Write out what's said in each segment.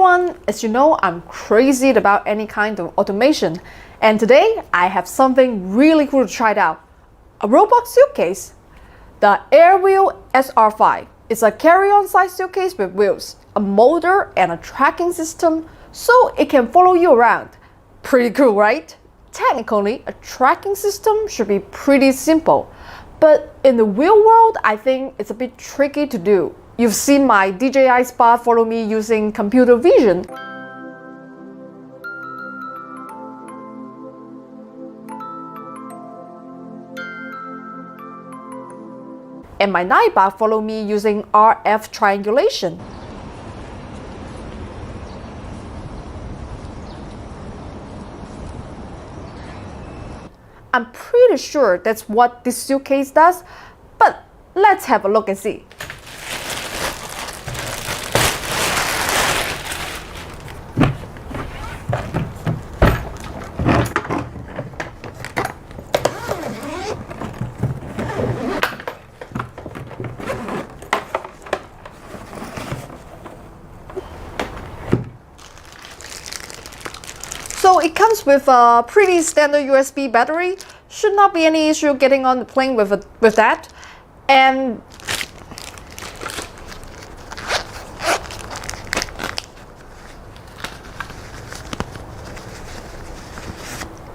everyone, as you know, I'm crazy about any kind of automation, and today I have something really cool to try out. A robot suitcase. The Airwheel SR5 is a carry-on size suitcase with wheels, a motor and a tracking system so it can follow you around. Pretty cool, right? Technically, a tracking system should be pretty simple, but in the real world, I think it's a bit tricky to do. You've seen my DJI Spot follow me using computer vision. And my Nightbot follow me using RF triangulation. I'm pretty sure that's what this suitcase does, but let's have a look and see. So it comes with a pretty standard USB battery. Should not be any issue getting on the plane with that. And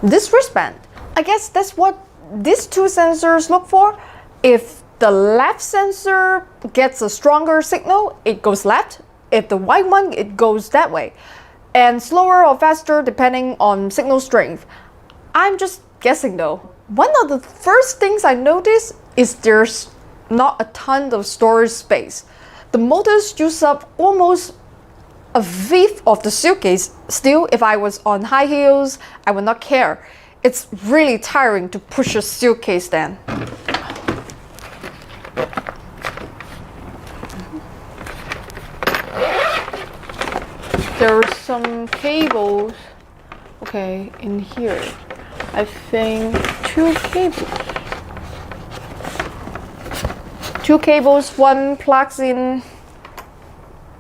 this wristband, I guess that's what these two sensors look for. If the left sensor gets a stronger signal, it goes left. If the right one, it goes that way. And slower or faster depending on signal strength. I'm just guessing though. One of the first things I noticed is there's not a ton of storage space. The motors use up almost a fifth of the suitcase. Still, if I was on high heels, I would not care. It's really tiring to push a suitcase then. There are some cables, okay, in here. I think two cables, one plugs in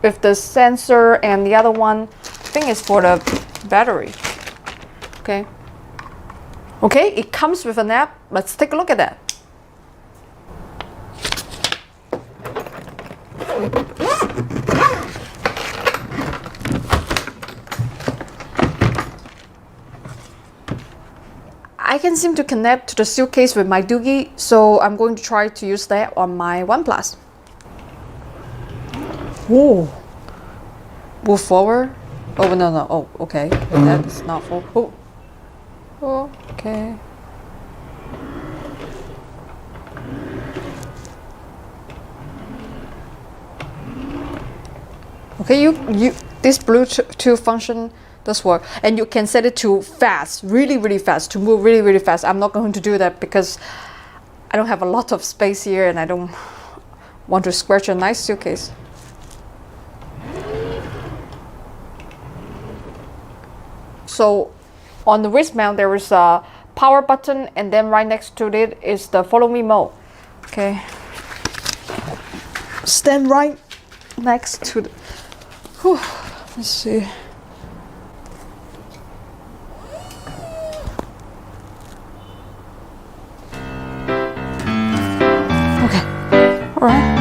with the sensor and the other one, I think is for the battery. Okay, it comes with an app. Let's take a look at that. I can seem to connect to the suitcase with my Doogie, so I'm going to try to use that on my OnePlus. Whoa! Move forward. Oh, no. Oh, okay. That's not full. Oh, okay. Okay, this Bluetooth function does work, and you can set it to fast, really fast, to move really fast. I'm not going to do that because I don't have a lot of space here and I don't want to scratch a nice suitcase. So on the wrist mount there is a power button, and then right next to it is the follow me mode. Okay, stand right next to the let's see. Alright.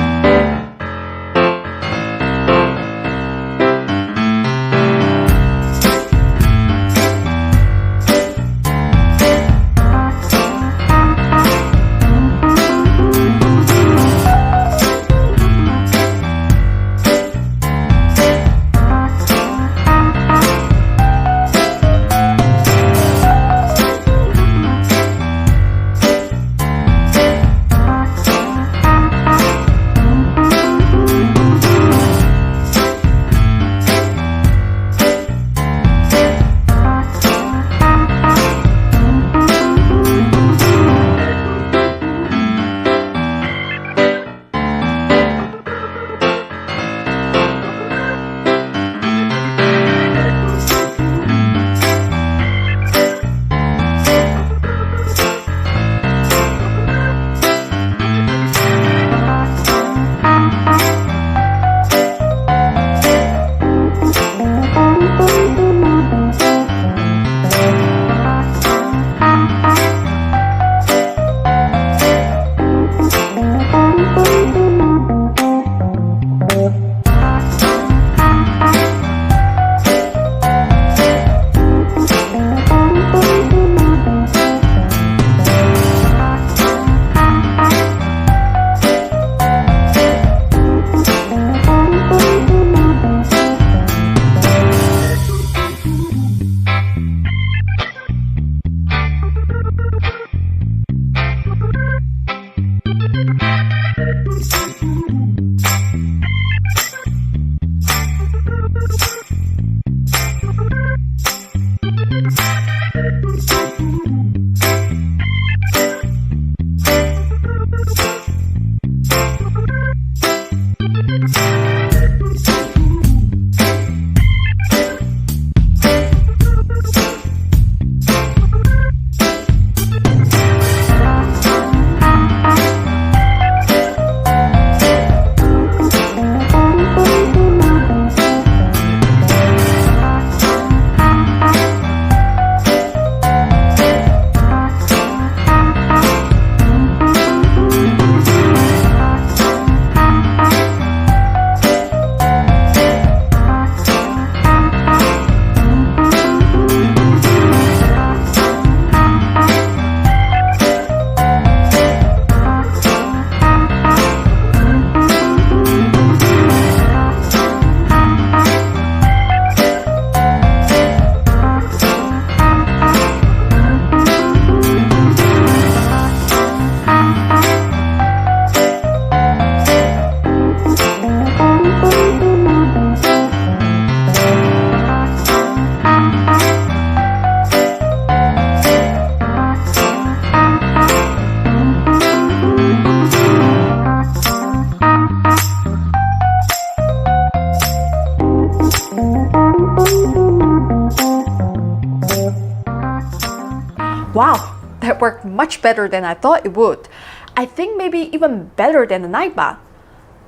that worked much better than I thought it would. I think maybe even better than the night bath.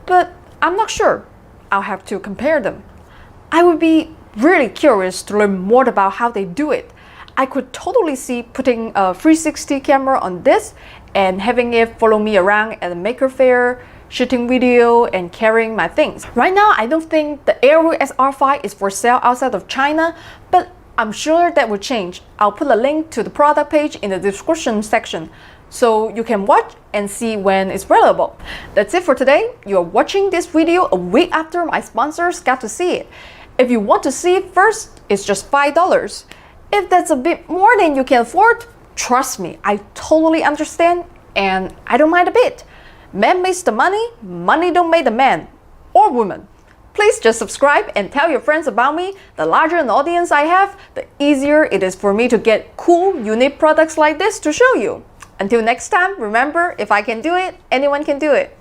But I'm not sure. I'll have to compare them. I would be really curious to learn more about how they do it. I could totally see putting a 360 camera on this and having it follow me around at a maker fair, shooting video and carrying my things. Right now, I don't think the Airwheel SR5 is for sale outside of China, but I'm sure that will change. I'll put a link to the product page in the description section so you can watch and see when it's available. That's it for today. You're watching this video a week after my sponsors got to see it. If you want to see it first, it's just $5. If that's a bit more than you can afford, trust me, I totally understand and I don't mind a bit. Man makes the money, money don't make the man or woman. Please just subscribe and tell your friends about me. The larger an audience I have, the easier it is for me to get cool, unique products like this to show you. Until next time, remember, if I can do it, anyone can do it.